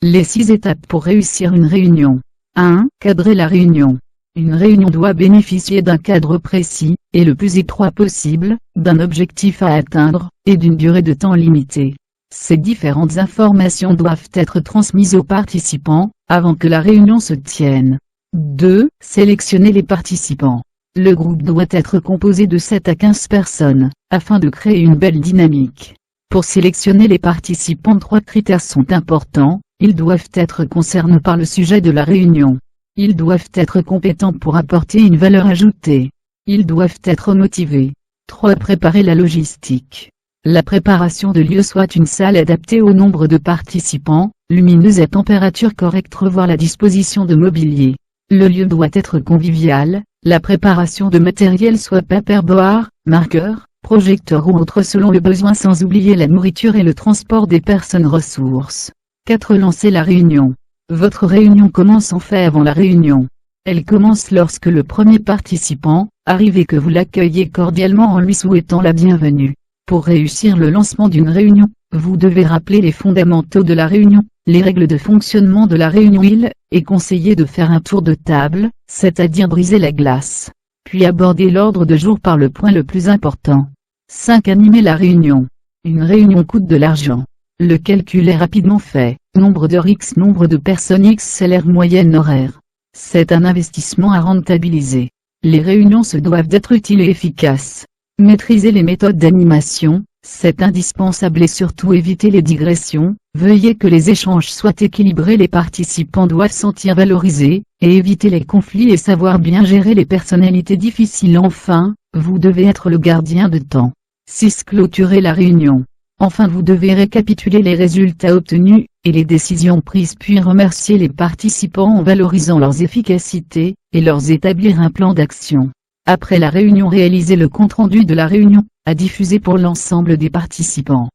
Les 6 étapes pour réussir une réunion. 1. Cadrer la réunion. Une réunion doit bénéficier d'un cadre précis, et le plus étroit possible, d'un objectif à atteindre, et d'une durée de temps limitée. Ces différentes informations doivent être transmises aux participants, avant que la réunion se tienne. 2. Sélectionner les participants. Le groupe doit être composé de 7 à 15 personnes, afin de créer une belle dynamique. Pour sélectionner les participants, 3 critères sont importants. Ils doivent être concernés par le sujet de la réunion. Ils doivent être compétents pour apporter une valeur ajoutée. Ils doivent être motivés. 3. Préparer la logistique. La préparation de lieu, soit une salle adaptée au nombre de participants, lumineuse et température correcte, revoir la disposition de mobilier. Le lieu doit être convivial, la préparation de matériel, soit paperboard, marqueurs, projecteurs ou autres selon le besoin, sans oublier la nourriture et le transport des personnes ressources. 4. Lancer la réunion. Votre réunion commence en fait avant la réunion. Elle commence lorsque le premier participant arrive et que vous l'accueillez cordialement en lui souhaitant la bienvenue. Pour réussir le lancement d'une réunion, vous devez rappeler les fondamentaux de la réunion, les règles de fonctionnement de la réunion. Il est conseillé de faire un tour de table, c'est-à-dire briser la glace. Puis aborder l'ordre de jour par le point le plus important. 5. Animer la réunion. Une réunion coûte de l'argent. Le calcul est rapidement fait. Nombre d'heures X, nombre de personnes X, salaire moyenne horaire. C'est un investissement à rentabiliser. Les réunions se doivent d'être utiles et efficaces. Maîtriser les méthodes d'animation, c'est indispensable, et surtout éviter les digressions. Veuillez que les échanges soient équilibrés. Les participants doivent se sentir valorisés, et éviter les conflits et savoir bien gérer les personnalités difficiles. Enfin, vous devez être le gardien de temps. 6. Clôturer la réunion. Enfin, vous devez récapituler les résultats obtenus, et les décisions prises, puis remercier les participants en valorisant leurs efficacités, et leur établir un plan d'action. Après la réunion, réalisez le compte-rendu de la réunion, à diffuser pour l'ensemble des participants.